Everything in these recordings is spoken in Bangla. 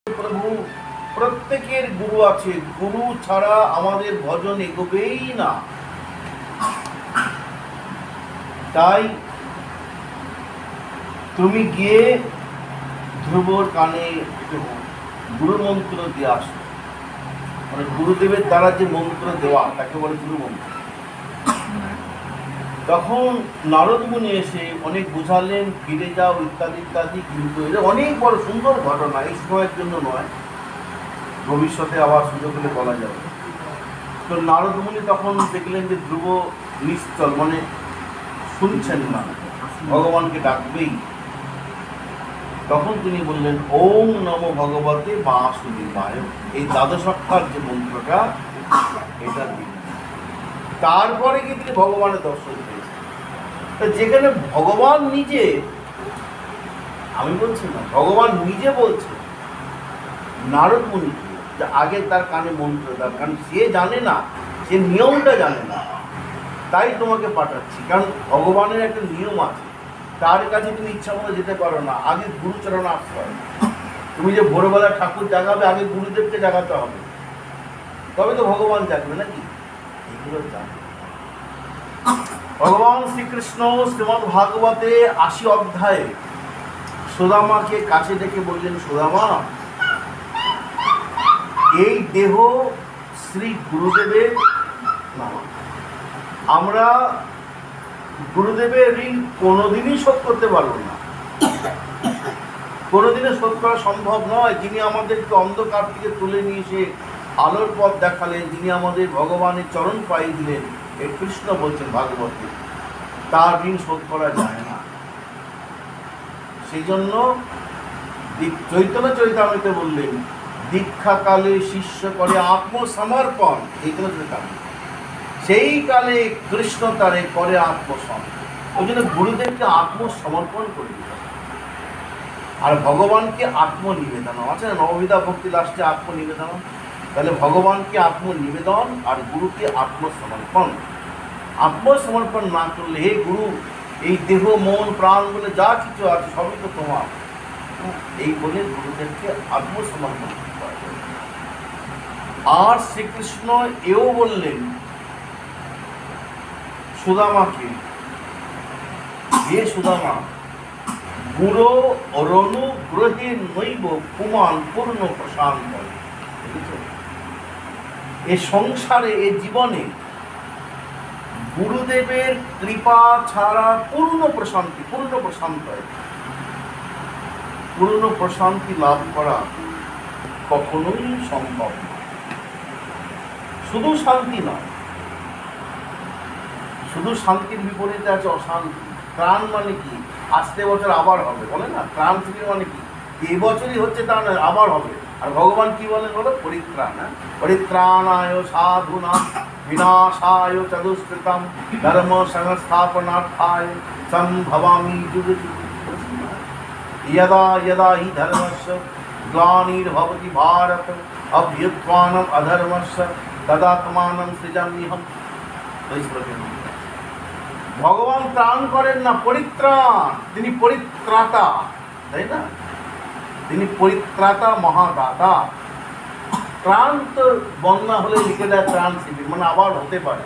প্রভু প্রত্যেকের গুরু আছে, গুরু ছাড়া আমাদের ভজন এগোবেই না। তাই তুমি গিয়ে ধ্রুবর কানে গুরু মন্ত্র দিয়ে আসো, মানে গুরুদেবের দ্বারা যে মন্ত্র দেওয়া তাকে বলে গুরু মন্ত্র। তখন নারদ মুনি এসে অনেক বুঝালেন, ফিরে যাও ইত্যাদি ইত্যাদি, কিন্তু এটা অনেক বড় সুন্দর ঘটনা, এই সময়ের জন্য নয়, ভবিষ্যতে আবার সুযোগ হলে বলা যাবে। তো নারদ মুনি তখন দেখলেন যে ধ্রুব নিশ্চল, মানে শুনছেন না, ভগবানকে ডাকবেই। তখন তিনি বললেন ওম নমো ভগবতে বাসুদেবায়, এই দ্বাদশাক্ষর যে মন্ত্রটা এটা দিলেন। তারপরে কি তিনি ভগবানের দর্শন পেয়েছেন। তো যেখানে ভগবান নিজে, আমি বলছি না, ভগবান নিজে বলছে নারদ মুনিকে যে আগে তার কানে মন্ত্র দাও, কারণ সে জানে না, সে নিয়মটা জানে না, তাই তোমাকে পাঠাচ্ছি। কারণ ভগবানের একটা নিয়ম আছে, তার কাছে তুমি ইচ্ছা মতো যেতে পারো না, আগে গুরুচরণ আশ্রয়। তুমি যে ভোরবেলা ঠাকুর জাগাবে, আগে গুরুদেবকে জাগাতে হবে, তবে তো ভগবান জাগবে নাকি। এগুলো জানে ভগবান শ্রীকৃষ্ণ। শ্রীমদ্ ভাগবতে ৮০ অধ্যায়ে সুদামাকে কাছে ডেকে বললেন, সুদামা, এই দেহ শ্রী গুরুদেবের, আমরা গুরুদেবের ঋণ কোনোদিনই শোধ করতে পারবো না, কোনোদিনই শোধ করা সম্ভব নয়। যিনি আমাদেরকে অন্ধকার থেকে তুলে নিয়ে এসে আলোর পথ দেখালেন, যিনি আমাদের ভগবানের চরণ পাইয়ে দিলেন, এই কৃষ্ণ বলছেন ভাগবতে, তার ঋণ শোধ করা যায় না। সেই জন্য চৈতন্য চরিতামৃতে বললেন, দীক্ষাকালে শিষ্য করে আত্মসমর্পণ, এইগুলো সেই কালে কৃষ্ণ তারে করে আত্মসমর্পণ। ওই জন্য গুরুদেবকে আত্মসমর্পণ করে দিতে, আর ভগবানকে আত্মনিবেদন আছে না, নববিধা ভক্তি লাস্টে আত্মনিবেদন। তাহলে ভগবানকে আত্মনিবেদন আর গুরুকে আত্মসমর্পণ। আত্মসমর্পণ না করলে, হে গুরু, এই দেহ মন প্রাণ বলে যা কিছু আছে সবই তো তোমার, এই বলে গুরুদেবকে আত্মসমর্পণ করতে হবে। আর শ্রীকৃষ্ণ এও বললেন সুদামাকে, হে সুদামা, গুরু রণু গ্রহে নৈব পুমান পূর্ণ প্রশান্ত। এ সংসারে, এ জীবনে গুরুদেবের কৃপা ছাড়া পূর্ণ প্রশান্তি, পূর্ণ প্রশান্ত, পূর্ণ প্রশান্তি লাভ করা কখনোই সম্ভব না। শুধু শান্তি নয়, শুধু শান্তির বিপরীতে আছে অশান্তি। ত্রাণ মানে কি? আসতে বছর আবার হবে, বলে না, ত্রাণ থেকে মানে কি এই বছরই হচ্ছে তা নয়, আবার হবে। আর ভগবান কি বলেন বলো? পরিত্রাণ। পরিত্রাণায় সাধুনাং বিনাশায় চতুষ্কৃতম ধর্ম সংস্থাপনার্থায় সম্ভবামি যুগে যুগে। यदा यदा हि धर्मस्य ग्लानिर्भवति भारत अभ्युत्थानम् अधर्मस्य तदात्मानं सृजाम्यहं। ভগবান ত্রাণ করেন না, পরিত্রাণ। তিনি পরিত্রাতা, তাই না? তিনি পরিত্রাতা, মহাদাতা। ত্রাণ তো বন্যা হলে লিখে দেয় ত্রাণ শিবির, মানে আবার হতে পারে।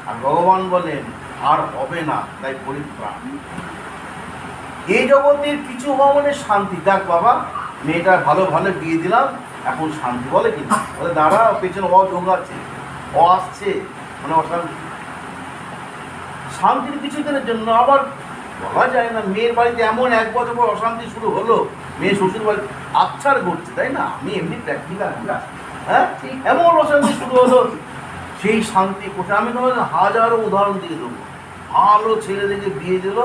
আর ভগবান বলেন আর হবে না, তাই পরিত্রাণ। এই জগতের কিছু হওয়া মানে শান্তি। দেখ বাবা, মেয়েটা ভালো ভালো বিয়ে দিলাম, এখন শান্তি, বলে কি না? বলে দাঁড়া, পেছনে অযোগ আছে, আসছে, মানে অশান্তি। শান্তির কিছুদিনের জন্য আবার বলা যায় না। মেয়ের বাড়িতে এমন 1 বছর পর অশান্তি শুরু হলো, মেয়ে শ্বশুর বাড়ি আচ্ছার ঘটছে, তাই না? আমি এমনি প্র্যাকটিক্যাল, হ্যাঁ, এমন অশান্তি শুরু হলো, সেই শান্তি কোথায়? আমি তোমাদের হাজারো উদাহরণ দিয়ে দেবো। ভালো ছেলে দেখে বিয়ে দিল,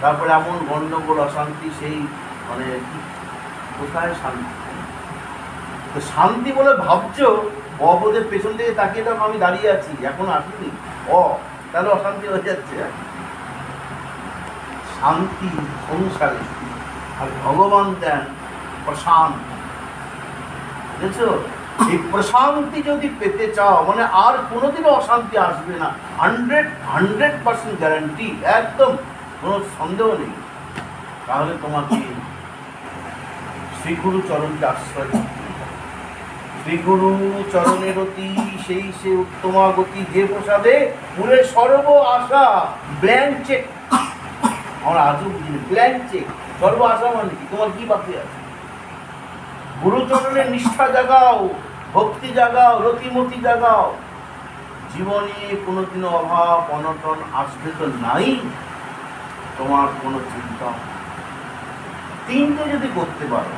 তারপরে এমন গণ্ডগোল অশান্তি, সেই মানে কোথায় শান্তি? তো শান্তি বলে ভাবছো, অবোধের পেছন থেকে তাকিয়ে দেখো আমি দাঁড়িয়ে আছি, এখন আসিনি, তাহলে অশান্তি হয়ে যাচ্ছে। শান্তি সংসারে, আর ভগবান দেন প্রশান্ত। বুঝেছো? এই প্রশান্তি যদি পেতে চাও, মানে আর কোনোদিনও অশান্তি আসবে না, 100% গ্যারান্টি, একদম কোনো সন্দেহ নেই। তাহলে তোমাকে শ্রীগুরু চরণকে আশ্রয় করতে হবে। শ্রীগুরু চরণের অতি সেই সে উত্তমা গতি, যে প্রসাদে পুরে সর্ব আশা। ব্ল্যাঙ্ক চেক, আমরা আজও বুঝিনি ব্ল্যাঙ্ক চেক। সর্ব আশা মানে কি? তোমার কি বাকি আছে? গুরুচরণের নিষ্ঠা জাগাও, ভক্তি জাগাও, রতিমতি জাগাও। জীবনে কোনোদিনও অভাব অনটন আসবে তো নাই, তোমার কোনো চিন্তা। তিনটে যদি করতে পারো,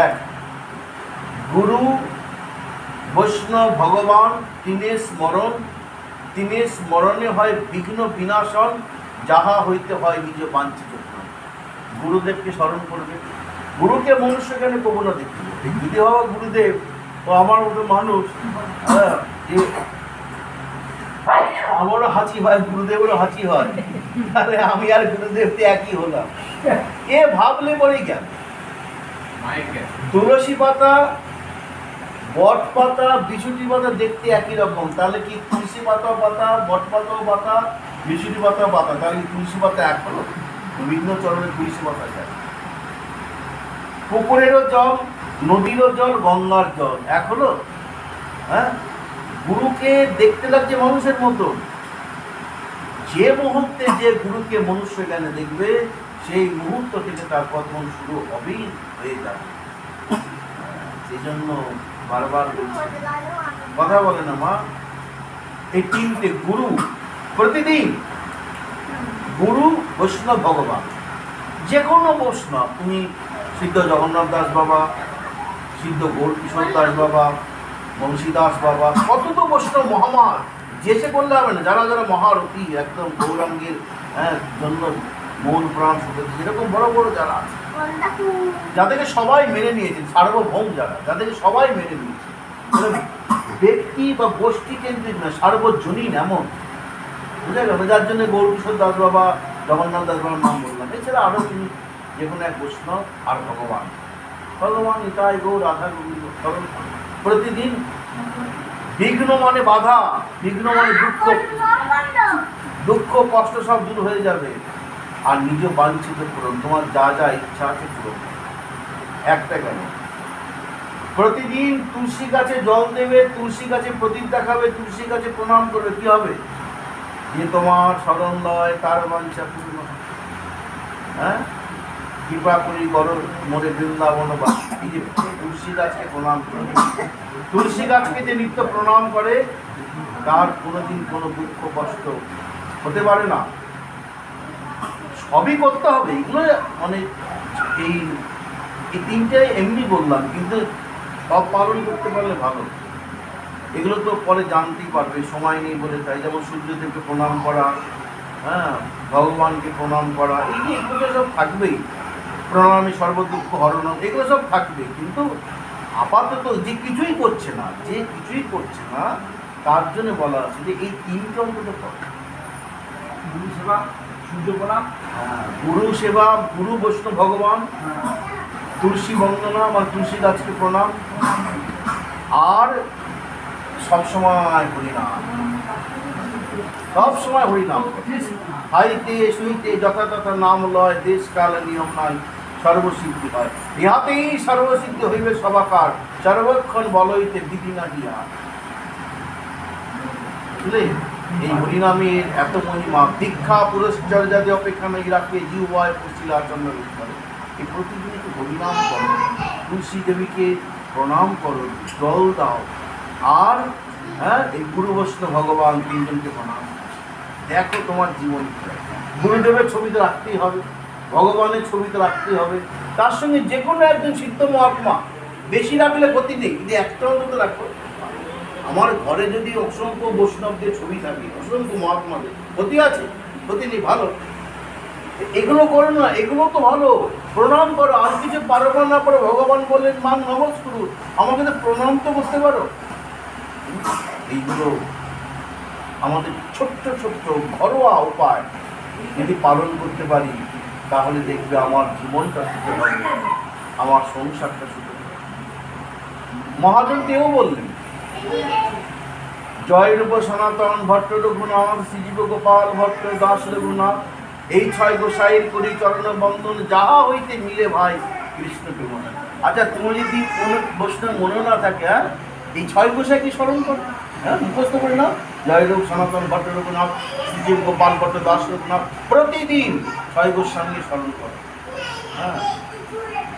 এক, গুরু বৈষ্ণব ভগবান তিনে স্মরণ, তিনে স্মরণে হয় বিঘ্ন বিনাশন, যাহা হইতে হয় নিজ বাঞ্ছিত প্রাণ। গুরুদেবকে স্মরণ করবে। গুরুকে মনুষ্য কেন কবু না দেখবে? যদি হওয়া গুরুদেব ও আমার মতো মানুষ, আমারও হাঁচি হয়, গুরুদেবেরও হাঁচি হয়, তাহলে আমি আর গুরুদেব একই হলাম। এ ভাবলে পরেই কেন? তুলসী পাতা, বট পাতা, বিছুটি পাতা দেখতে একই রকম, তাহলে কি তুলসী পাতাও পাতা, বট পাতাও পাতা, বিছুটি পাতাও পাতা, তাহলে কি তুলসী পাতা এক হলো? বিভিন্ন চরণে তুলসী পাতা যায়। পুকুরেরও জল, নদীরও জল, গঙ্গার জল এক হলো? হ্যাঁ, গুরুকে দেখতে লাগছে মানুষের মতো। যে মুহূর্তে যে গুরুকে মনুষ্য জ্ঞানে দেখবে, সেই মুহূর্ত থেকে তার পতন শুরু হবেই, হয়ে যাবে। সেই জন্য বারবার কথা বলে না মা, এই তিনটে গুরু প্রতিদিন, গুরু বৈষ্ণব ভগবান, যে কোনো বৈষ্ণব, তুমি সিদ্ধ জগন্নাথ দাস বাবা, সিদ্ধ গৌরকিশোর দাস বাবা, বংশীদাস বাবা, কত তো বৈষ্ণব মহামান, যেসে করলে হবে না। যারা যারা মহারথী একদম গৌরাঙ্গের জন্য মন প্রাণ শুধু, যেরকম বড় বড় যারা আছে, যাদেরকে সবাই মেনে নিয়েছেন, সার্বভৌম যারা, যাদেরকে সবাই মেনে নিয়েছে, ব্যক্তি বা গোষ্ঠী কেন্দ্রিক না, সার্বজনীন এমন, বুঝা গেল? যার জন্য গৌরকিশোর দাস বাবা, জগন্নাথ দাস বাবার নাম বললাম। এছাড়া আরও তিনি যে কোনো এক বৈষ্ণব আর ভগবান, ভগবান নিতাই গৌর রাধা গোবিন্দ স্মরণ প্রতিদিন। বিঘ্ন মানে বাধা, বিঘ্ন মানে দুঃখ, দুঃখ কষ্ট সব দূর হয়ে যাবে। আর নিজ বাঞ্ছিত পূরণ, তোমার যা যা ইচ্ছা আছে পূরণ। একটা কেন, প্রতিদিন তুলসী গাছে জল দেবে, তুলসী গাছে প্রদীপ দেখাবে, তুলসী গাছে প্রণাম করবে। কি হবে? যে তোমার স্মরণ লয় তার বাঞ্ছা পূর্ণ। হ্যাঁ, কৃপা করি গরম মোরে বৃন্দাবন বা, এই যে তুলসী গাছকে প্রণাম করবে, তুলসী গাছকে যে নিত্য প্রণাম করে, তার কোনোদিন কোনো দুঃখ কষ্ট হতে পারে না। সবই করতে হবে এগুলো, অনেক এই তিনটে এমনি বললাম, কিন্তু সব পালন করতে পারলে ভালো। এগুলো তো পরে জানতেই পারবে, সময় নেই বলে তাই। যেমন সূর্যদেবকে প্রণাম করা, হ্যাঁ, ভগবানকে প্রণাম করা, এই যে এগুলো সব থাকবেই। প্রণামী সর্বদুঃখ হরণ, এগুলো সব থাকবে। কিন্তু আপাতত যে কিছুই করছে না, যে কিছুই করছে না, তার জন্য বলা আছে যে এই তিনটে অন্তত করো। গুরু সেবা, সূর্য প্রণাম, গুরু সেবা, গুরু বৈষ্ণব ভগবান, তুলসী বন্দনা বা তুলসী গাছকে প্রণাম, আর সবসময় হরিনাম, সবসময় হরিনাম। খাইতে শুইতে যথাযথা নাম লয়, দেশ কাল নিয়ম নাই, সর্বসিদ্ধি হয়। ইহাতেই সর্বসিদ্ধি হইবে সবাকার, সর্বক্ষণ বলইতে বিধি না হিয়া। বুঝলে, এই হরিনামের এত মহিমা। দীক্ষা পুরস্চর্যাদি অপেক্ষা নাই রাখে, জিহ্বায় পশিলা চন্দ্র করে। এই প্রতিদিন একটু হরিনাম করো, তুলসী দেবীকে প্রণাম করো, জল দাও, আর হ্যাঁ, এই গুরু বৈষ্ণব ভগবান তিনজনকে প্রণাম। দেখো তোমার জীবন। গুরুদেবের ছবি তো রাখতেই হবে, ভগবানের ছবি তো রাখতেই হবে, তার সঙ্গে যে কোনো একজন সিদ্ধ মহাত্মা। বেশি রাখলে ক্ষতি নেই, কিন্তু একটা অন্তত রাখো। আমার ঘরে যদি অসংখ্য বৈষ্ণবদের ছবি থাকে, অসংখ্য মহাত্মাদের, ক্ষতি আছে? ক্ষতি নেই, ভালো। এগুলো করো না, এগুলো তো ভালো। প্রণাম করো, আর কিছু পারো বা না পারো, ভগবান বললেন মান নমস্কুরু, আমাকে তো প্রণাম তো করতে পারো। এইগুলো আমাদের ছোট্ট ছোট্ট ঘরোয়া উপায় যদি পালন করতে পারি, তাহলে দেখবে আমার জীবনটা সুখে হবে, আমার সংসারটা সুখে হবে। মহাজন কেউ বললেন, জয় রূপ সনাতন ভট্ট রঘুনাথ, শ্রীজীব গোপাল ভট্ট দাস রঘুনাথ, এই ছয় গোসাইয়ের করি চরণ বন্ধন, যাহা হইতে মিলে ভাই কৃষ্ণ প্রেমনা। আচ্ছা, তুমি যদি কোনো বৈষ্ণব মনে না থাকে, হ্যাঁ, এই ছয় গোসাইকে স্মরণ করো, হ্যাঁ, মুখস্থ করে নাও। জয়রূপ সনাতন ভট্ট রঘুনাথ, শ্রীজীব গোপাল ভট্ট দাস রঘুনাথ, প্রতিদিন ছয় গোস্বামীকে স্মরণ করো। হ্যাঁ,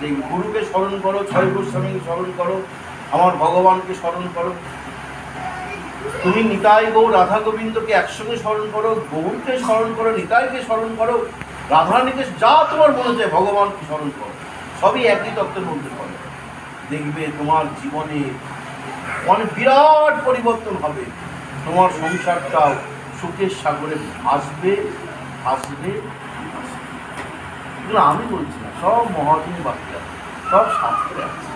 যে গুরুকে স্মরণ করো, ছয় গোস্বামীকে স্মরণ করো, আমার ভগবানকে স্মরণ করো। তুমি নিতাই গৌর রাধা গোবিন্দকে একসঙ্গে স্মরণ করো, গৌরকে স্মরণ করো, নিতাইকে স্মরণ করো, রাধারানীকে, যা তোমার মনে চায় ভগবানকে স্মরণ করো, সবই একই তত্ত্বের মধ্যে পড়ে। দেখবে তোমার জীবনে অনেক বিরাট পরিবর্তন হবে। তোমার সংসারটাও সুখের সাগরে ভাসবে ভাসবে। আমি বলছি না, সব মহাজনী বাক্যে আছে, সব শাস্ত্রে আছে।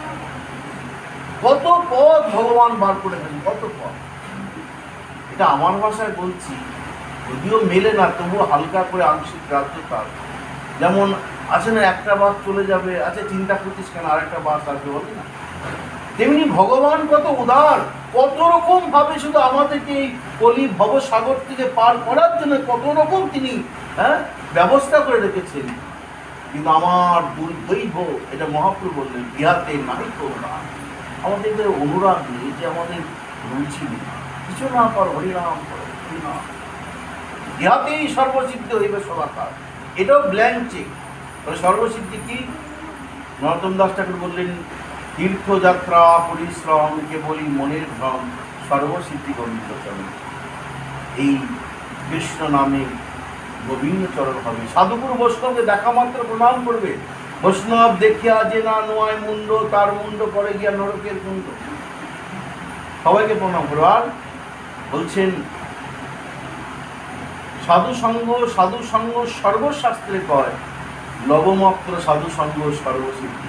কত পথ ভগবান বার করে ফেলেন, কত পথ। এটা আমার ভাষায় বলছি, যদিও মেলে না, তবুও হালকা করে আংশিক গ্রাহ্য তার। যেমন আছে না, একটা বাস চলে যাবে, আচ্ছা চিন্তা করছিস কেন, আরেকটা বাস আসবে, বলে না? তেমনি ভগবান কত উদার, কত রকম ভাবে শুধু আমাদেরকে এই কলি ভবসাগর থেকে পার করার জন্য কত রকম তিনি, হ্যাঁ, ব্যবস্থা করে রেখেছেন। কিন্তু আমার দুর্দৈব, এটা মহাপ্রভু বললেন, ইহাতে নাই করুণা। আমাদের অনুরাগ নেই, যে আমাদের রুচি নেই, কিছু না কর, হরিনাম করো, হরিনাম, ইহাতেই সর্বসিদ্ধি হইবে সদাকার। এটাও ব্ল্যাঙ্ক চেক। সর্বসিদ্ধি কি? নরোত্তম দাস ঠাকুর বললেন, তীর্থযাত্রা পরিশ্রম কেবলই মনের ভ্রম, সর্বসিদ্ধি গোবিন্দ চরণ। এই কৃষ্ণ নামে গোবিন্দ চরণ হবে। সাধুগুরু বৈষ্ণবকে দেখা মাত্র প্রণাম করবে। বৈষ্ণব দেখিয়া যে না নোয়ায় মুন্ড, তার মুন্ড পরে গিয়া নরকের কুণ্ড। সবাইকে প্রণাম করো। আর বলছেন, সাধু সঙ্গ সর্বশাস্ত্রে কয়, লবমাত্র সাধু সঙ্গ সর্বসিদ্ধি।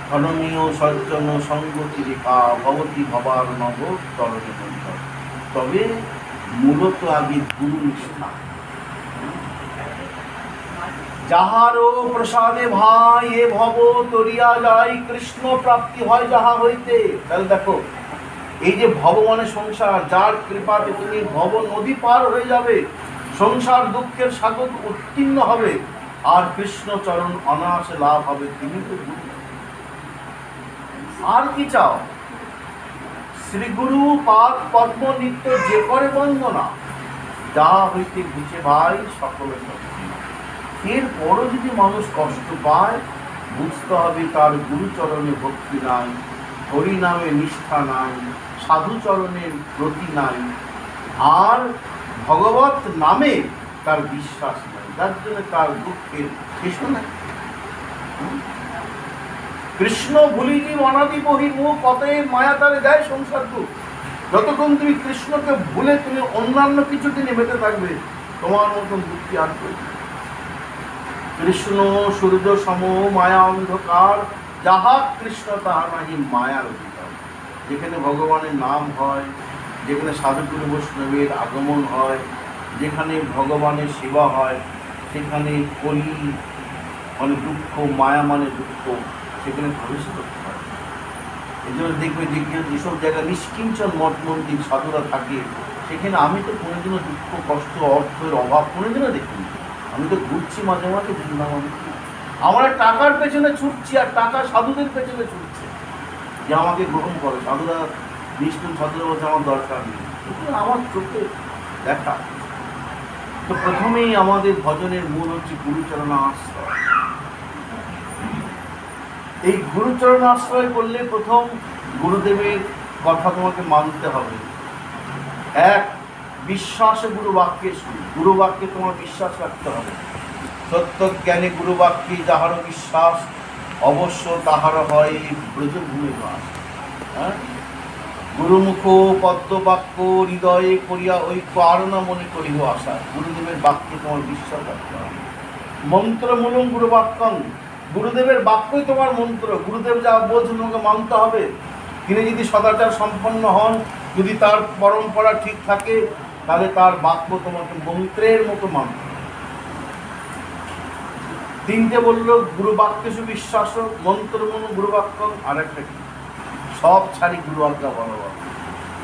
ধননীয় সজ্জন সঙ্গতি রেখা ভবতী ভবার নব তরণে বন্ধ। তবে মূলত আগে গুরু নিষ্ঠা। যাহারও প্রসাদে ভাই এ ভব তরিয়া যায়, কৃষ্ণ প্রাপ্তি হয় যাহা হইতে। তাহলে দেখো, এই যে ভগবানের সংসার, যার কৃপাতে তুমি ভব নদী পার হয়ে যাবে, সংসার দুঃখের সাগর উত্তীর্ণ হবে, আর কৃষ্ণ চরণ অনায়াসে লাভ হবে। তিনি তো গুরু। আর কি চাও? শ্রীগুরু পাদ পদ্ম নিত্য যে করে বন্দনা, যা হইতে ঘুচে ভাই সকলে শক্তি। এরপরও যদি মানুষ কষ্ট পায়, বুঝতে হবে তার গুরুচরণে ভক্তি নাই, হরি নামে নিষ্ঠা নাই, সাধুচরণের প্রতি নাই, আর ভগবত নামে তার বিশ্বাস নাই, যার জন্য তার দুঃখের শেষ নাই। কৃষ্ণ ভুলিনি অনাদি বহির্মুখ, অতএব মায়া তারে দেয় সংসার দুঃখ। যতক্ষণ তুমি কৃষ্ণকে ভুলে তুমি অন্যান্য কিছুতে মেতে থাকবে, তোমার মতন দুঃখী আর করবে। কৃষ্ণ সূর্য সম মায়া অন্ধকার, যাহা কৃষ্ণ তাহা নাহি মায়ার অধিকার। যেখানে ভগবানের নাম হয়, যেখানে সাধুগুরু বৈষ্ণবের আগমন হয়, যেখানে ভগবানের সেবা হয়, সেখানে কলি মানে দুঃখ, মায়া মানে দুঃখ, সেখানে প্রবেশ করতে হয়। এই জন্য দেখবে যেসব জায়গায় নিষ্কিঞ্চন মঠ মন্দির সাধুরা থাকে, সেখানে আমি তো কোনোদিনও দুঃখ কষ্ট অর্থের অভাব কোনোদিনও দেখিনি। আমি তো ঘুরছি মাঝে মাঝে বৃন্দাবনে, আমরা টাকার পেছনে ছুটছি, আর টাকা সাধুদের পেছনে ছুটছে যে আমাকে গ্রহণ করে। সাধুরা নিষ্ঠুর সাধুরা বলছে আমার দরকার নেই, আমার চোখে দেখা। তো প্রথমেই আমাদের ভজনের মূল হচ্ছে গুরুচরণ আশ্রয়। এই গুরুচরণ আশ্রয় করলে প্রথম গুরুদেবের কথা তোমাকে মানতে হবে। এক, বিশ্বাসে গুরু বাক্যের শুরু। গুরু বাক্যে তোমার বিশ্বাস রাখতে হবে। সত্য জ্ঞানে গুরু বাক্যে যাহারও বিশ্বাস, অবশ্য তাহার হয় ব্রজভূমি বাস। হ্যাঁ, গুরুমুখ পদ্মবাক্য হৃদয়ে করিয়া ঐক্য, আর না মনে করিব আশা। গুরুদেবের বাক্যে তোমার বিশ্বাস রাখতে হবে। মন্ত্রমূলম গুরু বাক্যং, গুরুদেবের বাক্যই তোমার মন্ত্র। গুরুদেব যা বলছেন তোমাকে মানতে হবে। তিনি যদি সদাচার সম্পন্ন হন, যদি তার পরম্পরা ঠিক থাকে, তাহলে তার বাক্য তোমাকে মন্ত্রের মতো মানতে হবে। তিনটে বললো, গুরু বাক্যে সুবিশ্বাস, মন্ত্রমূল গুরু বাক্য, আর একটা কি, সব ছাড়ি গুরু আজ্ঞা বলবার।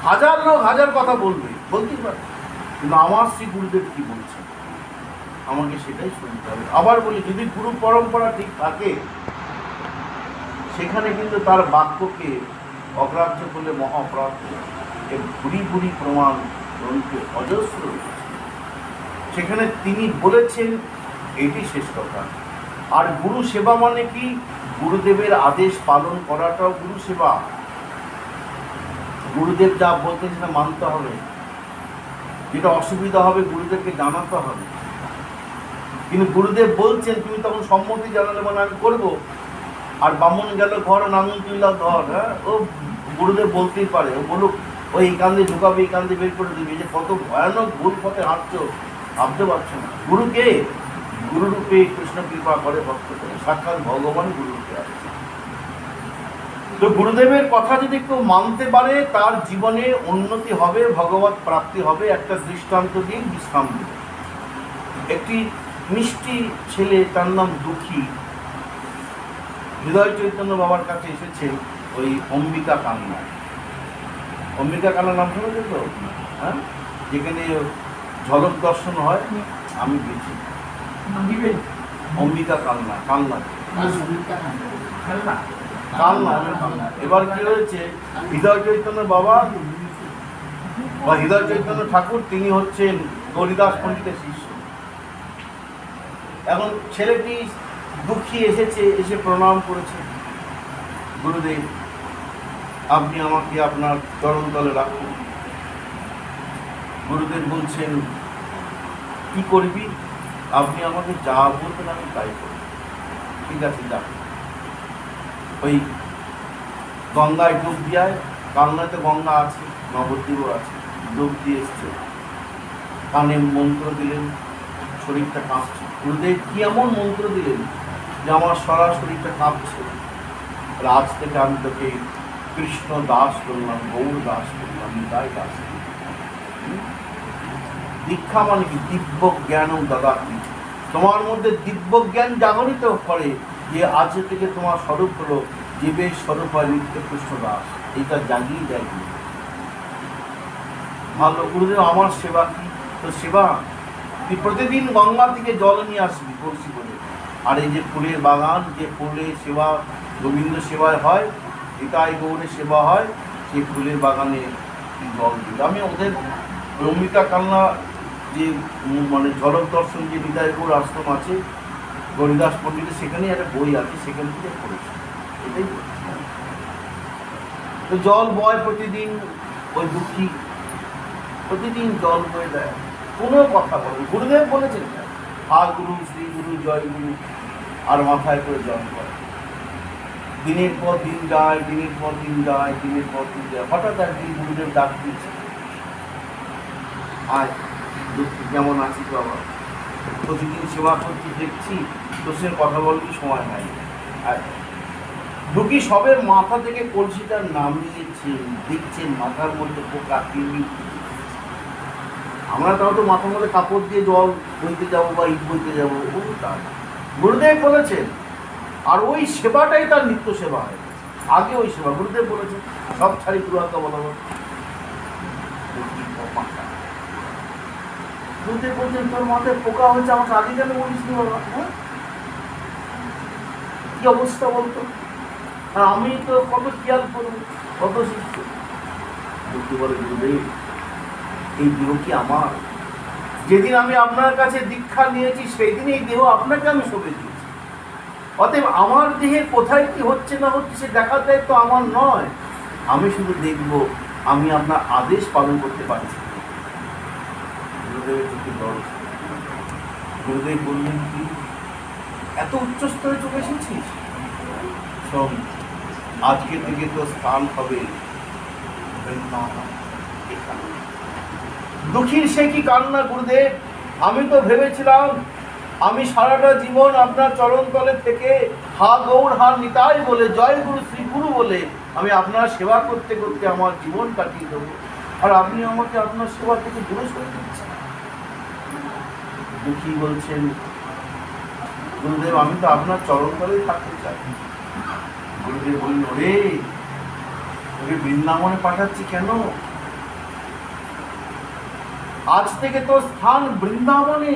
হাজার লোক হাজার কথা বলবে, বলতেই পারে, কিন্তু আমার শ্রী গুরুদেব কি বলছেন, আমাকে সেটাই শুনতে হবে। আবার বলি, যদি গুরু পরম্পরা ঠিক থাকে সেখানে কিন্তু তার বাক্যকে অগ্রাহ্য করলে মহাঅপরাধ। এর ভুরি ভুরি প্রমাণ গ্রন্থে অজস্র রয়েছে। সেখানে তিনি বলেছেন এটি শেষ কথা। আর গুরু সেবা মানে কি? গুরুদেবের আদেশ পালন করাটাও গুরু সেবা। গুরুদেব যা বলতেন সেটা মানতে হবে, যেটা অসুবিধা হবে গুরুদেবকে জানাতে হবে। কিন্তু গুরুদেব বলছেন, তুমি তখন সম্মতি জানালে মানে আমি করবো। আর বামুন গেল ঘর নাঙুল তুইলা ধর, হ্যাঁ, ও গুরুদেব বলতেই পারে, ও বলুক, ওই এই কান্দে ঢুকাবে, এই কান্দে বের করে দেবে। যে কত ভয়ানক ভুল পথে হাঁটছো ভাবতে পারছো না। গুরুকে গুরুরূপে কৃষ্ণ কৃপা করে ভক্ত করে, সাক্ষাৎ ভগবান গুরুরূপে আছে। তো গুরুদেবের কথা যদি কেউ মানতে পারে তার জীবনে উন্নতি হবে, ভগবত প্রাপ্তি হবে। একটা দৃষ্টান্ত দিয়ে বিশ্রাম দেবে। একটি মিষ্টি ছেলে, তার নাম দুঃখী, হৃদয় চৈতন্য বাবার কাছে এসেছে ওই অম্বিকা কান্না। অম্বিকা কান্না নাম শুনেছেন তো? হ্যাঁ, যেখানে ঝলক দর্শন হয়, আমি গেছি। অম্বিকা কান্না, কান্না কান্না কান্না। এবার কি হয়েছে, হৃদয় চৈতন্য বাবা বা হৃদয় চৈতন্য ঠাকুর, তিনি হচ্ছেন গৌরীদাস পণ্ডিতের শিষ্য। এখন ছেলেটি দুঃখী এসেছে, এসে প্রণাম করেছে, গুরুদেব আপনি আমাকে আপনার চরণতলে রাখুন। গুরুদেব বলছেন, কি করবি? আপনি আমাকে যা বলবেন আমি তাই করব। ঠিক আছে, যা। ওই গঙ্গায় ডুব দিয়ায়, কালনাতে গঙ্গা আছে, নবদ্বীপও আছে, ডুব দিয়ে এসছে, কানে মন্ত্র দিলেন, শরীরটা কাঁপছে। গুরুদেব কি এমন মন্ত্র দিলেন যে আমার সারা শরীরটা কাঁপছে। আজ থেকে আমি তোকে কৃষ্ণ দাস করলাম, গৌর দাস করলাম, নিতাই দাস করলাম। দীক্ষা মানে কি? দিব্য জ্ঞান দাদা কি তোমার মধ্যে দিব্য জ্ঞান জাগরিত করে যে আজ থেকে তোমার স্বরূপ হলো জীবের স্বরূপ হয় নিত্য কৃষ্ণ দাস। এইটা জাগিয়ে যায়। ভালো গুরুদেব, আমার সেবা কি? তো সেবা তুই প্রতিদিন গঙ্গা থেকে জল নিয়ে আসবি কলসি করে। আর এই যে ফুলের বাগান, যে ফুলের সেবা গোবিন্দ সেবায় হয়, নিতাই গৌরের সেবা হয়, সেই ফুলের বাগানে জল দিবি। আমি ওদের অম্বিকা কান্না যে মানে ঝলক দর্শন যে নিতাই গৌর আশ্রম আছে গৌরীদাস পণ্ডিতের, সেখানেই একটা বই আছে, সেখান থেকে পড়েছি। এটাই তো জল বয় প্রতিদিন, ওই দুঃখী প্রতিদিন জল বয়ে দেয়, কোনো কথা বলে। গুরুদেব বলেছেন আ গুরু, শ্রী গুরু, জয় গুরু, আর মাথায় করে জল করে। দিনের পর দিন যায়, দিনের পর দিন যায়, দিনের পর দিন যায়। হঠাৎ একদিন গুরুদেব ডাক দিয়েছে, আয় দুঃখী, কেমন আছিস বাবা? প্রতিদিন সেবা করছি, দেখছি তোর সঙ্গে কথা বলতে সময় নাই। আর দুঃখী সবে মাথা থেকে কলসিটা নামিয়েছেন, দেখছেন মাথার মধ্যে পোকা কিমি। আমরা তাও তো মাথার মধ্যে কাপড় দিয়ে জল বইতে যাবো বা ইট বইতে যাবো, তার গুরুদেব বলেছেন। আর ওই সেবাটাই তার নিত্য সেবা হয়। আগে ওই সেবা গুরুদেব বলেছেন, সব ছাড়ি গুরুকে বলাবো। গুরুদেব বলছেন, তোর মাথায় পোকা হচ্ছে, আমাকে আগে কেন বলিস নি বাবা? হ্যাঁ, কি অবস্থা বলতো? আর আমি তো কত খেয়াল করবো, কত শিষ্য। বলে, গুরুদেব এই দেহ কি আমার? যেদিন আমি আপনার কাছে দীক্ষা নিয়েছি সেই দিন এই দেহ আপনাকে আমি সঁপে দিয়েছি। অতএব আমার দেহে কোথায় কি হচ্ছে না হচ্ছে সে দেখার দায়িত্ব আমার নয়। আমি শুধু দেখব আমি আপনার আদেশ পালন করতে পারছি। গুরুদেবের চোখে জল। গুরুদেব বললেন, কি এত উচ্চ স্তরে চলে এসেছিস? শোন, আজকে থেকে তো স্থান হবে দুঃখীর সে কি কান্না। গুরুদেব, আমি তো ভেবেছিলাম আমি সারাটা জীবন আপনার চরণতলে থেকে হা গৌর, হা নিতাই বলে, জয় গুরু, শ্রী গুরু বলে আমি আপনার সেবা করতে করতে আমার জীবন কাটিয়ে দেবো। আর আপনি আমাকে আপনার সেবা থেকে দূরে সরে দিচ্ছেন। দুঃখী বলছেন, গুরুদেব আমি তো আপনার চরণতলেই থাকতে চাই। গুরুদেব বললেন, ওরে ওকে বৃন্দাবনে পাঠাচ্ছি কেন? আজ থেকে তো স্থান বৃন্দাবনে।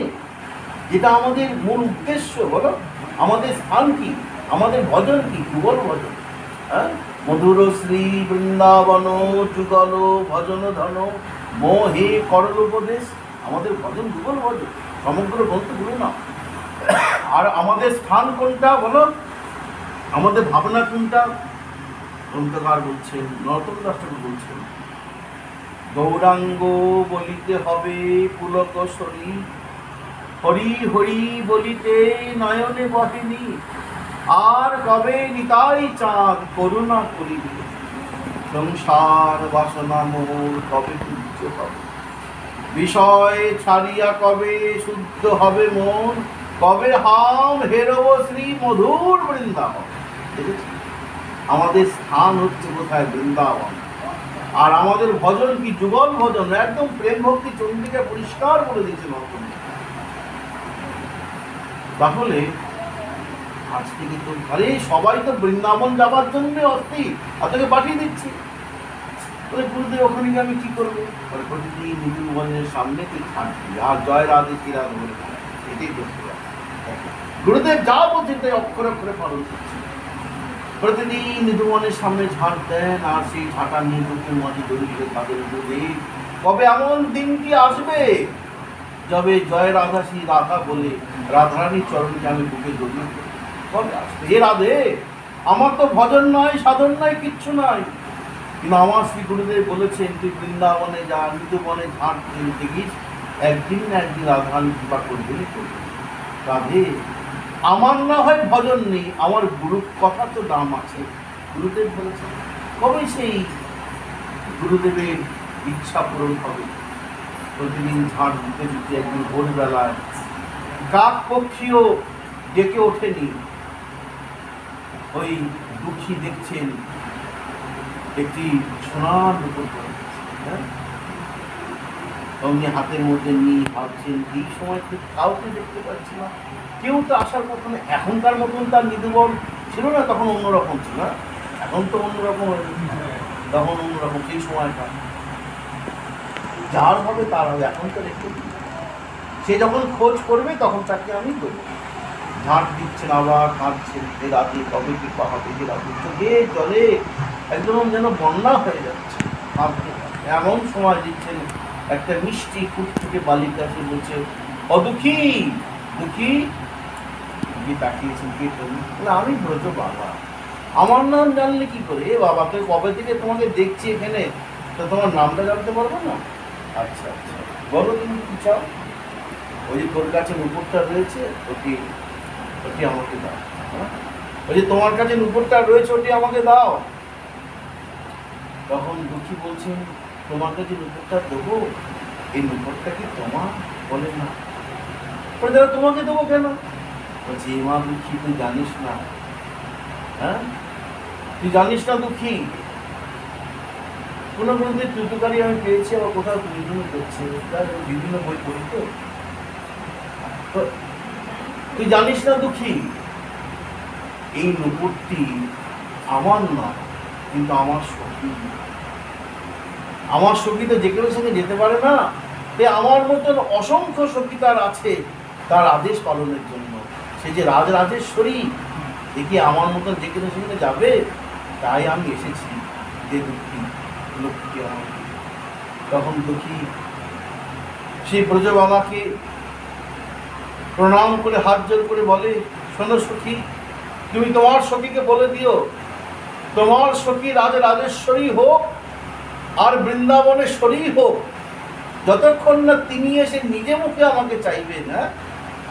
যেটা আমাদের মূল উদ্দেশ্য। বলো, আমাদের স্থান কি, আমাদের ভজন কি? যুগল ভজন। হ্যাঁ, মধুর শ্রী বৃন্দাবন যুগল ভজন ধন মোহে করল উপদেশ। আমাদের ভজন যুগল ভজন, সমগ্র গ্রন্থগুলো না। আর আমাদের স্থান কোনটা বলো, আমাদের ভাবনা কোনটা? গ্রন্থকার বলছেন, নরোত্তম দাস ঠাকুর বলছেন, গৌরাঙ্গ বলিতে হবে পুলক শরী, হরি হরি বলিতে নয়নে বহেনি, আর কবে নিতাই চাঁদ করুণা করিবে, সংসার বাসনা মোর কবে তুচ্ছ হবে, বিষয় ছাড়িয়া কবে শুদ্ধ হবে মন, কবে হাম হেরব শ্রী মধুর বৃন্দাবন। দেখেছি, আমাদের স্থান হচ্ছে কোথায়? বৃন্দাবন। আর আমাদের ভজন কি? যুগল ভজন, একদম প্রেম ভক্তি চন্দ্রিকা পরিষ্কার করে দিয়েছে নতুন। তাহলে আজ থেকে তো আরে সবাই তো বৃন্দাবন যাবার জন্য অস্থির, আপনাকে পাঠিয়ে দিচ্ছি। বলে গুরুদেব ওখানে গিয়ে আমি কি করবো? প্রতিদিন নিদুভবনের সামনে তুই থাকবি আর জয় রাধে শ্রী রাধে বলে এটাই করতে হবে। গুরুদেব যা বলছেন তাই অক্ষরে অক্ষরে পালন করছে। প্রতিদিন নিদুভবনের সামনে ঝাঁট দেন আর সেই ঝাঁটা নিয়ে দুঃখের মাঝে দরিদ্র তাদের গুরুদেব কবে এমন দিনটি আসবে যবে জয় রাধা শ্রী রাধা বলে রাধারানীর চরণকে আমি বুকে জড়িয়ে দেব। কবে আসবে? হে রাধে, আমার তো ভজন নয়, সাধন নয়, কিচ্ছু নয়, কিন্তু আমার শ্রী গুরুদেব বলেছেন তুই বৃন্দাবনে যা, নিদুবনে ঝাঁট দেখিস, একদিন না একদিন রাধারানী কৃপা করবেই করবে। রাধে, আমার না হয় ভজন নেই, আমার গুরু কথা তো দাম আছে। গুরুদেব বলেছেন, কবে সেই গুরুদেবের ইচ্ছা পূরণ হবে? প্রতিদিন ঝাঁট দিতে দিতে একদিন ভোরবেলায় কাক পক্ষীও ডেকে ওঠেনি, ওই দুঃখী দেখছেন একটি সোনার উপর অমনি হাতের মধ্যে নিয়ে ভাবছেন এই সময় কাউকে দেখতে পাচ্ছি না, কেউ তো আসার কথা না। এখনকার মতন তার নিদুবন ছিল না, তখন অন্যরকম ছিল। এখন তো অন্যরকম হয়ে গেছে, তখন অন্যরকম। সেই সময়টা যার হবে তার হবে, এখন তো দেখতে সে যখন খোঁজ করবে তখন তাকে আমি দেবো। ঝাঁট দিচ্ছেন, আবার কাঁদছেন, এ রাতে কবে কি হবে, যে রাতে চোখে জলে একদম যেন বন্যা হয়ে যাচ্ছে। এমন সময় দিচ্ছেন একটা মিষ্টি ফুটফুটে বালিকা সে বলছে, অদুখী দুঃখী। তাকিয়েছেন, কে তুমি? আমি ব্রজ বাবা। আমার নাম জানলে কি করে? এ বাবা, তুই কবে থেকে তোমাকে দেখছি এখানে, তো তোমার নামটা জানতে পারবো না? আচ্ছা আচ্ছা, বলো তুমি কি চাও? ওই যে তোর কাছে নুপুরটা রয়েছে, ওটি ওটি আমাকে দাও। ওই যে তোমার কাছে নুপুরটা রয়েছে, ওটি আমাকে দাও। তখন দুঃখী বলছেন, তোমার কাছে নুপুরটা দেবো? এই নুপুরটা কি তোমার? বলে না। বলে দাদা তোমাকে দেবো কেন? বলছি, মা দুঃখী, তুই জানিস না? হ্যাঁ, তুই জানিস না দুঃখী? কোনো গ্রন্থে তুতুকারি আমি পেয়েছি, আবার কোথাও বিভিন্ন করছে, বিভিন্ন বই পড়ি তো। তুই জানিস না দুঃখী, এই নুপুরটি আমার নয়, কিন্তু আমার সখী। আমার সখী তো যে কেউ সঙ্গে যেতে পারে না, তাই আমার মতন অসংখ্য সখী তার আছে তার আদেশ পালনের জন্য। সে যে রাজরাজেশ্বরী, দেখি আমার মতন যে কেউ সঙ্গে যাবে, তাই আমি এসেছি। যে দুঃখী লক্ষ্মী আমাকে। তখন দুঃখী সেই ব্রজ বাবাকে প্রণাম করে হাত জোর করে বলে, শোনো সখী, তুমি তোমার সখীকে বলে দিও, তোমার সখী রাজরাজেশ্বরী হোক আর বৃন্দাবনেশ্বরী হোক, যতক্ষণ না তিনি এসে নিজে মুখে আমাকে চাইবেন, হ্যাঁ,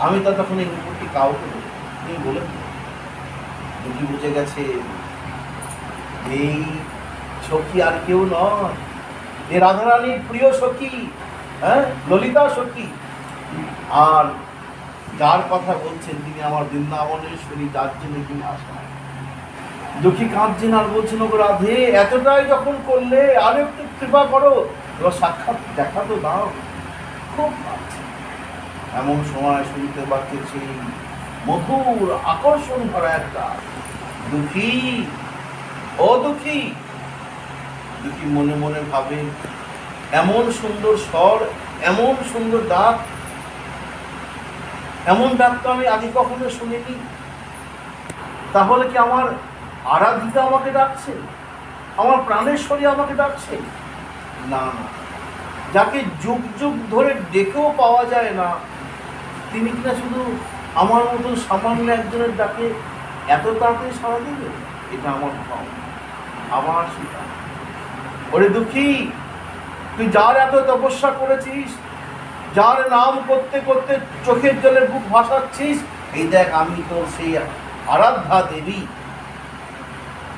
আমি ততক্ষণ এই নুপুরটি কাউকে তুমি বলে দিও। দুটি বুঝে গেছে এই সখী আর কেউ নয়, এ রাধারানীর প্রিয় সখী, হ্যাঁ, ললিতা সখী। আর যার কথা বলছেন তিনি আমার বৃন্দাবনেশ্বরী, যার জন্য তিনি আসেন। দুঃখী কাঁদছেন আর বলছেন, ও রাধে, এতটাই যখন করলে আর একটু কৃপা করো, এবার সাক্ষাৎ দেখা তো দাও। খুব এমন সময় শুনতে পাচ্ছে সেই মধুর আকর্ষণ ভরা একটা দুঃখী, ও দুঃখী। দুঃখী মনে মনে ভাবে, এমন সুন্দর স্বর, এমন সুন্দর ডাক, এমন ডাক তো আমি আগে কখনো শুনিনি। তাহলে কি আমার আরাধিকা আমাকে ডাকছে, আমার প্রাণেশ্বরী আমাকে ডাকছে? না না, যাকে যুগ যুগ ধরে ডেকেও পাওয়া যায় না, তিনি কিনা শুধু আমার মতন সামান্য একজনের ডাকে এত তাড়াতাড়ি সাড়া দেবে? এটা আমার ভাব, আমার সেটা। ওরে দুঃখী, তুই যার এত তপস্যা করেছিস, যার নাম করতে করতে চোখের জলে বুক ভাসাচ্ছিস, এই দেখ আমি তোর সেই আরাধ্যা দেবী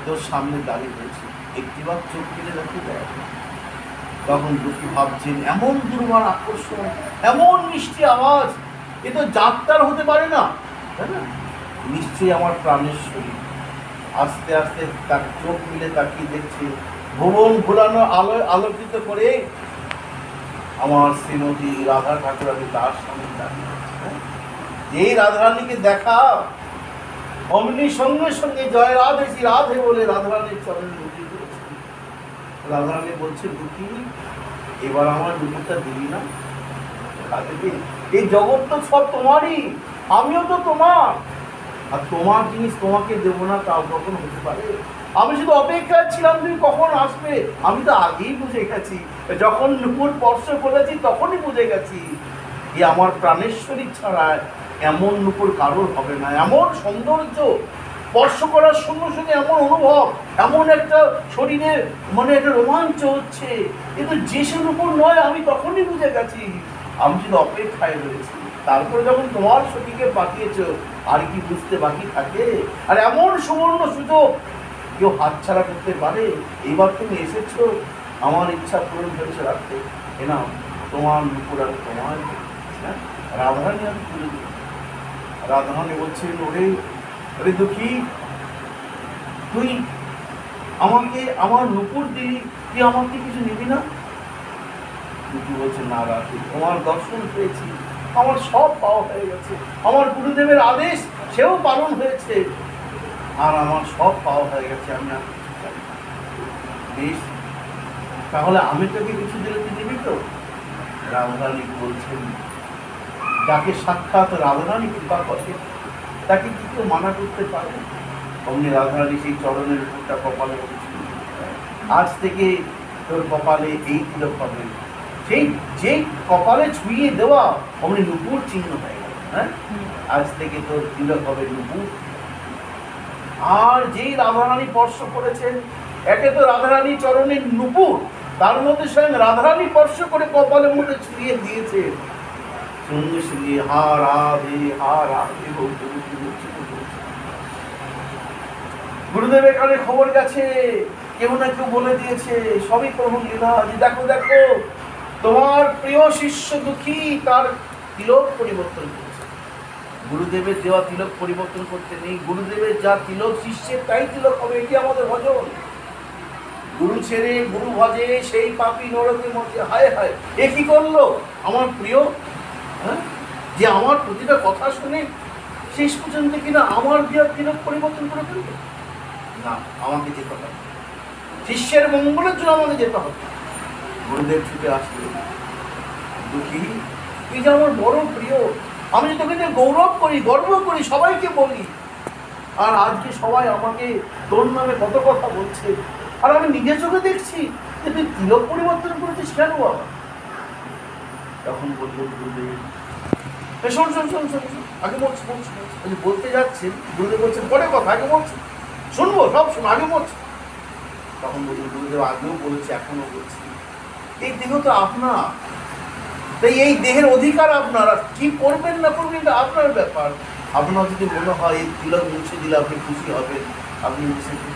তোর সামনে দাঁড়িয়ে রয়েছে, একটিবার চোখ ফেলে দেখে দেয়। তখন দুঃখী ভাবছেন, এমন দুর্বার আকর্ষণ, এমন মিষ্টি আওয়াজ, এ তো যাত্রার হতে পারে না, তাই না? নিশ্চয়ই আমার প্রাণেশ্বরী। আস্তে আস্তে তার চোখ মিলে তাকিয়ে দেখছে, ভুবন ভুলানো আলোয় আলোকিত করে আমার শ্রীমতী রাধা ঠাকুরানী তার সামনে দাঁড়িয়ে আছে। এই রাধারানীকে দেখা অমনি সঙ্গে সঙ্গে জয় রাধে শ্রী রাধে বলে রাধারানীর চরণে লুটিয়ে পড়েছে। রাধারানী বলছে, দুঃখী, এবার আমার দুঃখটা দিবি না? এই জগৎ তো সব তোমারই, আমিও তো তোমার, আর তোমার জিনিস তোমাকে দেবো না তাও কখন হতে পারে? আমি শুধু অপেক্ষায় ছিলাম তুমি কখন আসবে। আমি তো আগেই বুঝে গেছি, যখন নুপুর স্পর্শ করেছি তখনই বুঝে গেছি যে আমার প্রাণেশ্বরী ছাড়া এমন নুপুর কারোর হবে না। এমন সৌন্দর্য স্পর্শ করার সঙ্গে সঙ্গে এমন অনুভব, এমন একটা শরীরে মনে একটা রোমাঞ্চ হচ্ছে, কিন্তু যে সে নুপুর নয় আমি তখনই বুঝে গেছি। আমি শুধু অপেক্ষায় রয়েছি, তারপরে যখন তোমার সখীকে পাঠিয়েছো আর কি বুঝতে বাকি থাকে? আর এমন সুবর্ণ সুযোগ কেউ হাতছাড়া করতে পারে? এইবার তুমি এসেছো আমার ইচ্ছা পূরণ করেছে রাখতে, এ না তোমার নুপুর আর তোমার। হ্যাঁ, রাধারানী আমি তুলে দিই। রাধারানী বলছেন, ওরে ওরে দুঃখী, তুই আমাকে আমার নুপুর দিলি, তুই আমাকে কিছু নিবি না? দুঃখী বলছে, না রাখি, তোমার দর্শন পেয়েছি, আমার সব পাওয়া হয়ে গেছে, আমার গুরুদেবের আদেশ সেও পালন হয়েছে, আর আমার সব পাওয়া হয়ে গেছে, আমি আর কিছু চাই না। বেশ, তাহলে আমি তোকে কিছু দিলে তুই দিবি তো? রাধারানী বলছেন, যাকে সাক্ষাৎ রাধারানী কৃপা করে তাকে কি কেউ মানা করতে পারে? অমনি রাধারানী সেই চরণের উপরটা কপালে বলছিল, আজ থেকে তোর কপালে এই তিলক হবে। সেই যে কপালে ছুঁয়ে দেওয়া অমনি নুপুর চিহ্ন হয়ে গেল। হ্যাঁ, আজ থেকে তোর তিলক হবে নুপুর। আর যেই রাধারানী স্পর্শ করেছেন, একে তো রাধারানী চরণের নুপুর, তার মধ্যে স্বয়ং রাধারানী স্পর্শ করে কপালের মধ্যে ছুঁয়ে দিয়েছে, সঙ্গে সঙ্গে হা রাধে হা রাধে বলতে গুরুদেবের কানে খবর গেছে, কেউ না কেউ বলে দিয়েছে, সবই প্রভুর লীলা। দেখো দেখো, তোমার প্রিয় শিষ্য দুঃখী তার তিলক পরিবর্তন করেছে। গুরুদেবের দেওয়া তিলক পরিবর্তন করতে নেই, গুরুদেবের যা তিলক শিষ্যের তাই তিলক হবে। এটি আমাদের ভজন। গুরু ছেড়ে গুরু ভজে সেই পাপী নরকের মধ্যে, হায় হায়, এ কি করলো আমার প্রিয়? হ্যাঁ, যে আমার প্রতিটা কথা শুনে শেষ পর্যন্ত কিনা আমার দেওয়া তিলক পরিবর্তন করে ফেলবে। না, আমাকে যেতে হবে, শিষ্যের মঙ্গলের জন্য আমাকে যেতে হবে। গুরুদেব ছুটে আসলে, দুঃখী, তুই যে আমার বড় প্রিয়, আমি যে তোকে গৌরব করি, গর্ব করি, সবাইকে বলি, আর আজকে সবাই আমাকে তোর নামে কত কথা বলছে, আর আমি নিজের চোখে দেখছি যে তুই তিলক পরিবর্তন করেছিস কেন বাবা? তখন বললেন গুরুদেব, শোন শোন শোন শোন, আগে বলছি বলছি বলতে যাচ্ছেন, গুরুদেব বলছেন পরে কথা, আগে বলছি, শুনবো সব শুনো, আগে বলছি। তখন বলছেন গুরুদেব, আগেও বলছি এখনো বলছি, এই দেহ তো আপনার, তাই এই দেহের অধিকার আপনার, আর কি করবেন না করবেন এটা আপনার ব্যাপার। আপনার যদি মনে হয় এই তিলক মুছে দিলে আপনি খুশি হবেন, আপনি মুছে দিন।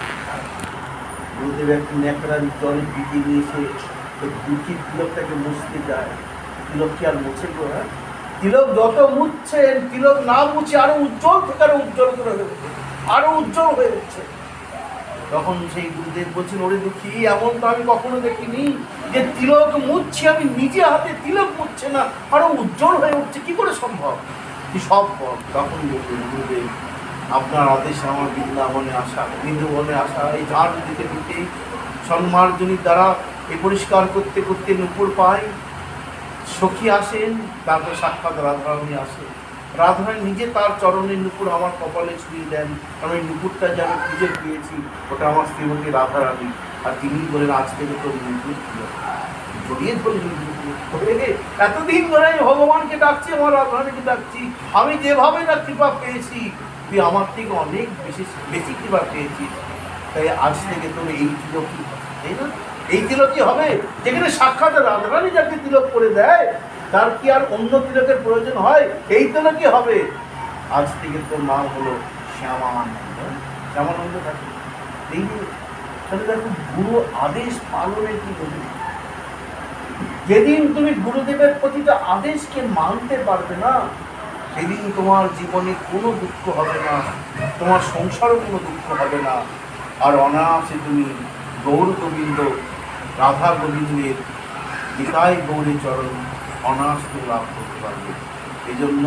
গুরুদেব একটি ন্যাকড়ার জলে পিটিয়ে নিয়েছে, দুঃখীর তিলকটাকে মুছতে যায়। তিলক কি আর মুছে গো? হ্যাঁ, তিলক যত মুছছেন, তিলক না মুছে আরো উজ্জ্বল থেকে আরো উজ্জ্বল করে হয়ে উঠছে, আরো উজ্জ্বল হয়ে উঠছে। তখন সেই গুরুদেব বলছেন, ওরে দুঃখী, এমন তো আমি কখনো দেখিনি যে তিলক মুছছে, আমি নিজে হাতে তিলক মুছছে না, আরো উজ্জ্বল হয়ে উঠছে, কি করে সম্ভব? কি সম্ভব? তখন বললেন গুরুদেব, আপনার আদেশে আমার বৃন্দাবনে আসা, বৃন্দাবনে আসা, এই ঝাড় দিতে দিতে সম্মার্জনীর দ্বারা এই পরিষ্কার করতে করতে নুপুর পাই, সখী আসেন, তারপর সাক্ষাৎ রাধারানী আসে। রাধারানী নিজে তার চরণের নুপুর আমার কপালে ছুঁয়ে দেন, কারণ ওই নুপুরটা যেন খুঁজে পেয়েছি, ওটা আমার শ্রীমতী রাধারানী। আর তিনি বলেন আজ থেকে তোর নুপুর ছিল, জড়িয়ে ধরলেন নুপুর। এতদিন ধরে আমি ভগবানকে ডাকছি, আমার রাধারানীকে ডাকছি, আমি যেভাবে না কৃপা পেয়েছি, তুই আমার থেকে অনেক বেশি কৃপা পেয়েছিস, তাই আজ থেকে তোর এই তিলকই, তাই না? এই তিলকই হবে। যেখানে সাক্ষাৎ রাধারানী যাকে তিলক করে দেয়, তার কি আর অন্য তিলকের প্রয়োজন হয়? এই তিলকই হবে। আজ থেকে তোর নাম হলো শ্যামানন্দ। শ্যামানন্দ থাকে এই যে, তাহলে দেখো গুরু আদেশ পালনের কি বলি। যেদিন তুমি গুরুদেবের প্রতিটা আদেশকে মানতে পারবে না, সেদিন তোমার জীবনে কোনো দুঃখ হবে না, তোমার সংসারও কোনো দুঃখ হবে না। আর অনায়াসে তুমি গৌর গোবিন্দ, রাধা গোবিন্দের গীতাই গৌরী চরণ অনায়াসে লাভ করতে পারবে। এই জন্য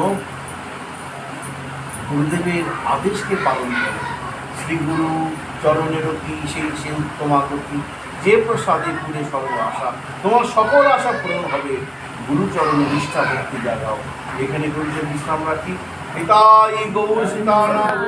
গুরুদেবের আদেশকে পালন করে। শ্রী গুরু চরণেরও কি সেই উত্তমা গতি, যে প্রসাদে পুরে সর্ব আশা, তোমার সকল আশা পূরণ হবে। গুরুচরণে নিষ্ঠা ভক্তি জাগাও। এখানে গুরুদেব বিশ্রাম রাখি। পিতাই গৌর সীতানাথ।